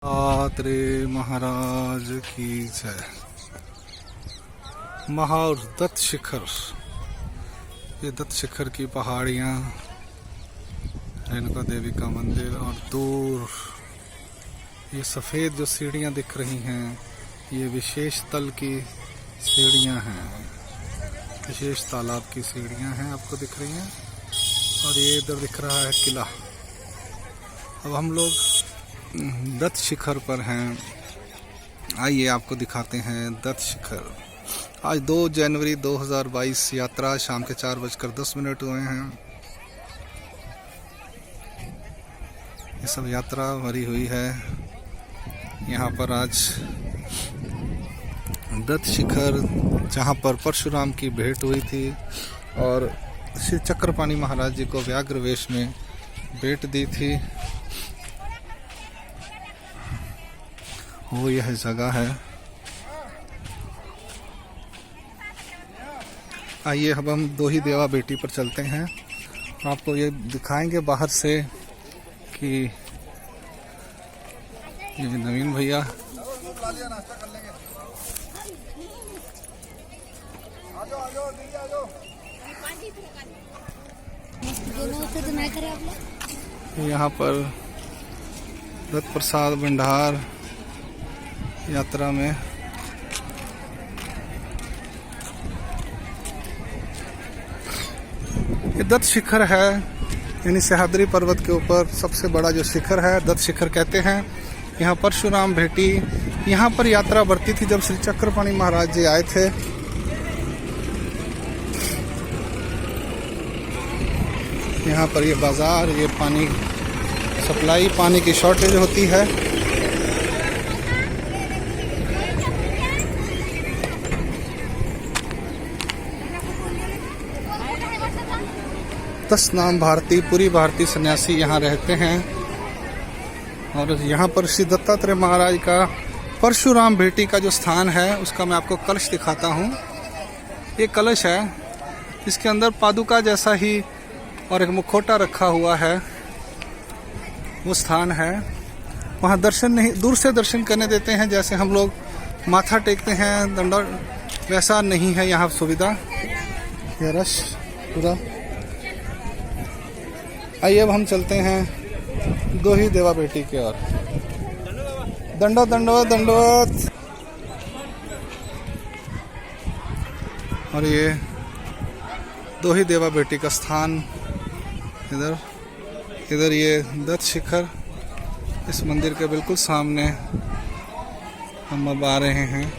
आत्रे महाराज की जय। महार दत्त शिखर, ये दत्त शिखर की पहाड़ियाँ, रेणुका देवी का मंदिर और दूर ये सफ़ेद जो सीढ़ियाँ दिख रही हैं, ये विशेष तल की सीढ़ियाँ हैं, विशेष तालाब की सीढ़ियाँ हैं, आपको दिख रही हैं। और ये इधर दिख रहा है किला। अब हम लोग दत्त शिखर पर हैं। आइए आपको दिखाते हैं दत्त शिखर। आज 2 जनवरी 2022 यात्रा शाम के 4:10 हुए हैं। ये सब यात्रा भरी हुई है। यहाँ पर आज दत्त शिखर, जहाँ पर परशुराम की भेंट हुई थी और श्री चक्रपाणी महाराज जी को व्याघ्र वेश में भेंट दी थी, वो यह जगह है। आइए अब हम दो ही देवा बेटी पर चलते हैं। आपको ये दिखाएंगे बाहर से कि ये नवीन भैया यहाँ पर दत्त प्रसाद भंडार यात्रा में ये दत्त शिखर है, यानी सह्याद्री पर्वत के ऊपर सबसे बड़ा जो शिखर है दत्त शिखर कहते हैं। यहाँ परशुराम भेटी, यहाँ पर यात्रा बढ़ती थी जब श्री चक्रपाणी महाराज जी आए थे। यहाँ पर ये बाजार, ये पानी सप्लाई, पानी की शॉर्टेज होती है। दस नाम भारती, पूरी भारतीय सन्यासी यहाँ रहते हैं। और यहाँ पर श्री दत्तात्रेय महाराज का परशुराम भेटी का जो स्थान है, उसका मैं आपको कलश दिखाता हूँ। ये कलश है, इसके अंदर पादुका जैसा ही और एक मुखौटा रखा हुआ है, वो स्थान है। वहाँ दर्शन नहीं, दूर से दर्शन करने देते हैं, जैसे हम लोग माथा टेकते हैं दंडौत, वैसा नहीं है यहाँ सुविधा। ये रश पूरा। आइए अब हम चलते हैं दो ही देवा बेटी की ओर। दंडवत दंडवत दंडवत। और ये दो ही देवा बेटी का स्थान इधर ये दत्त शिखर, इस मंदिर के बिल्कुल सामने हम अब आ रहे हैं।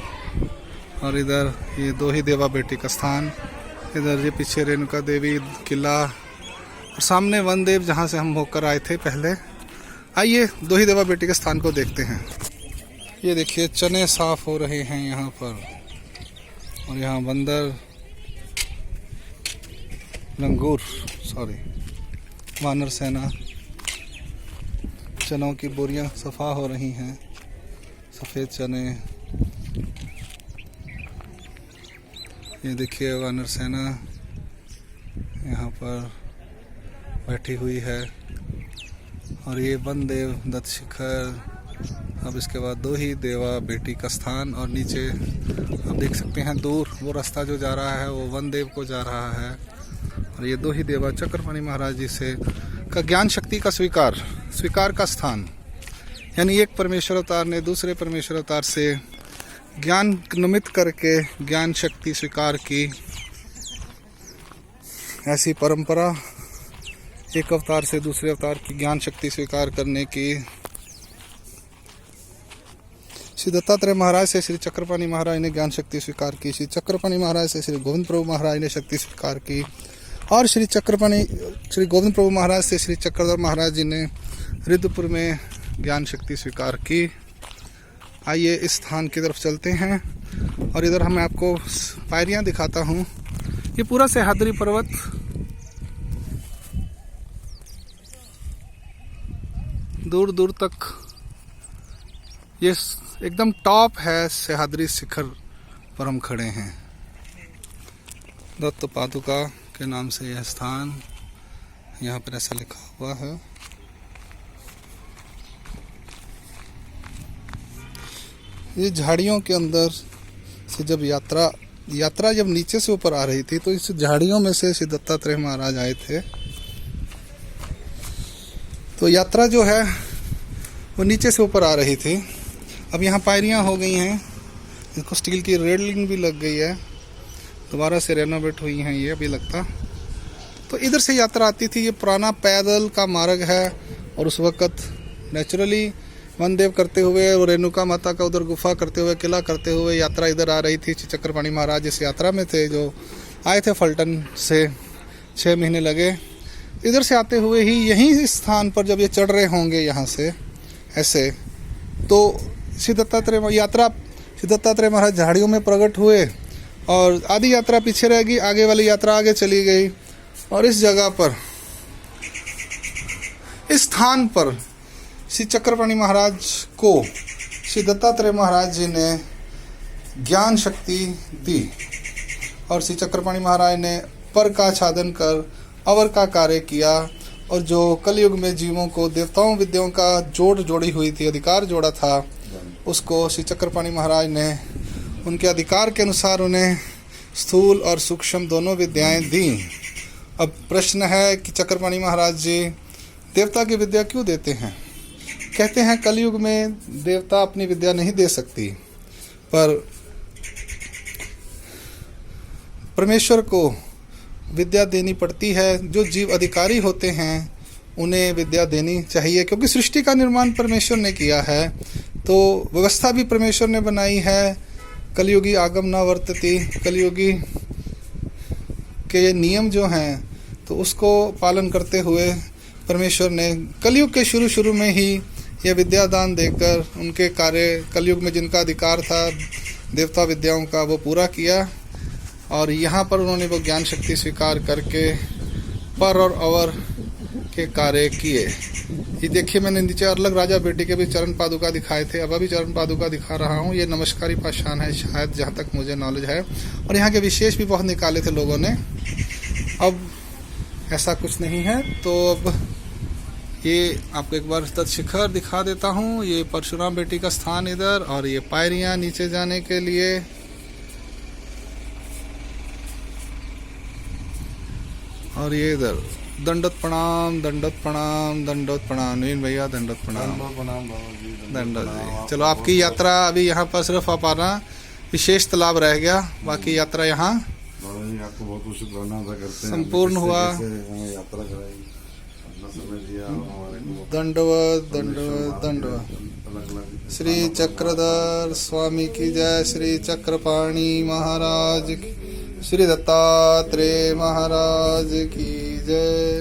और इधर ये दो ही देवा बेटी का स्थान, इधर ये पीछे रेणुका देवी किला और सामने वनदेव, जहाँ से हम होकर आए थे पहले। आइए दो ही देवा बेटी के स्थान को देखते हैं। ये देखिए चने साफ हो रहे हैं यहाँ पर, और यहाँ बंदर, लंगूर, वानर सेना, चनों की बोरियां सफा हो रही हैं, सफ़ेद चने। ये देखिए वानर सेना यहाँ पर बैठी हुई है। और ये वनदेव दत्त शिखर। अब इसके बाद दो ही देवा बेटी का स्थान, और नीचे आप देख सकते हैं दूर वो रास्ता जो जा रहा है वो वनदेव को जा रहा है। और ये दो ही देवा चक्रपाणी महाराज जी से का ज्ञान शक्ति का स्वीकार का स्थान, यानी एक परमेश्वर अवतार ने दूसरे परमेश्वर अवतार से ज्ञान निमित्त करके ज्ञान शक्ति स्वीकार की। ऐसी परंपरा, एक अवतार से दूसरे अवतार की ज्ञान शक्ति स्वीकार करने की। श्री दत्तात्रेय महाराज से श्री चक्रपाणी महाराज ने ज्ञान शक्ति स्वीकार की, श्री चक्रपाणी महाराज से श्री गोविंद प्रभु महाराज ने शक्ति स्वीकार की, और श्री गोविंद प्रभु महाराज से श्री चक्रधर महाराज जी ने रिद्धपुर में ज्ञान शक्ति स्वीकार की। आइए इस स्थान की तरफ चलते हैं। और इधर मैं आपको पायरियाँ दिखाता हूँ। ये पूरा सह्याद्री पर्वत, दूर दूर तक ये एकदम टॉप है सह्याद्री शिखर पर हम खड़े हैं। दत्त पादुका के नाम से यह स्थान, यहाँ पर ऐसा लिखा हुआ है। ये झाड़ियों के अंदर से जब यात्रा जब नीचे से ऊपर आ रही थी तो इस झाड़ियों में से श्री दत्तात्रेय महाराज आए थे। तो यात्रा जो है वो नीचे से ऊपर आ रही थी। अब यहाँ पायरियाँ हो गई हैं, इसको स्टील की रेलिंग भी लग गई है, दोबारा से रेनोवेट हुई हैं ये अभी लगता। तो इधर से यात्रा आती थी, ये पुराना पैदल का मार्ग है। और उस वक़्त नेचुरली वनदेव करते हुए और रेणुका माता का उधर गुफा करते हुए, किला करते हुए यात्रा इधर आ रही थी। चक्रपाणी महाराज इस यात्रा में थे, जो आए थे फलटन से, 6 महीने लगे। इधर से आते हुए ही यहीं स्थान पर जब ये चढ़ रहे होंगे यहाँ से ऐसे, तो श्री दत्तात्रेय महाराज झाड़ियों में प्रकट हुए और आधी यात्रा पीछे रह गई, आगे वाली यात्रा आगे चली गई। और इस जगह पर, इस स्थान पर श्री चक्रपाणी महाराज को श्री दत्तात्रेय महाराज जी ने ज्ञान शक्ति दी और श्री चक्रपाणी महाराज ने पर का छादन कर अवर का कार्य किया। और जो कलयुग में जीवों को देवताओं विद्याओं का जोड़ी हुई थी, अधिकार जोड़ा था, उसको श्री चक्रपाणी महाराज ने उनके अधिकार के अनुसार उन्हें स्थूल और सूक्ष्म दोनों विद्याएं दी। अब प्रश्न है कि चक्रपाणी महाराज जी देवता की विद्या क्यों देते हैं? कहते हैं कलयुग में देवता अपनी विद्या नहीं दे सकती, पर परमेश्वर को विद्या देनी पड़ती है। जो जीव अधिकारी होते हैं उन्हें विद्या देनी चाहिए, क्योंकि सृष्टि का निर्माण परमेश्वर ने किया है, तो व्यवस्था भी परमेश्वर ने बनाई है। कलयुगी आगम न वर्तती, कलयुगी के नियम जो हैं तो उसको पालन करते हुए परमेश्वर ने कलयुग के शुरू में ही यह विद्या दान देकर उनके कार्य, कलयुग में जिनका अधिकार था देवता विद्याओं का, वो पूरा किया। और यहाँ पर उन्होंने वो ज्ञान शक्ति स्वीकार करके पर और अवर के कार्य किए। ये देखिए, मैंने नीचे अलग राजा बेटी के भी चरण पादुका दिखाए थे, अब अभी चरण पादुका दिखा रहा हूँ। ये नमस्कारी पाषाण है शायद, जहाँ तक मुझे नॉलेज है। और यहाँ के विशेष भी बहुत निकाले थे लोगों ने। अब ऐसा कुछ नहीं है, तो अब ये आपको एक बार तत्शिखर दिखा देता हूँ। ये परशुराम बेटी का स्थान इधर, और ये पायरियाँ नीचे जाने के लिए। और ये इधर दंडोत प्रणाम, दंडोत प्रणाम, दंडोत प्रणाम। नवीन भैया दंडोत प्रणाम, दंडोत जी। चलो, आपकी यात्रा अभी यहाँ पर सिर्फ आप आना, विशेष तालाब रह गया, बाकी यात्रा यहाँ आपको बहुत बहुत शुक्राना अदा करते हैं। संपूर्ण हुआ। यात्रा कराई, अपना समय दिया, दंडवत दंडवत दंडवत। श्री चक्रधर स्वामी की जय, श्री चक्रपाणी महाराज की, श्री दत्तात्रेय महाराज की जय।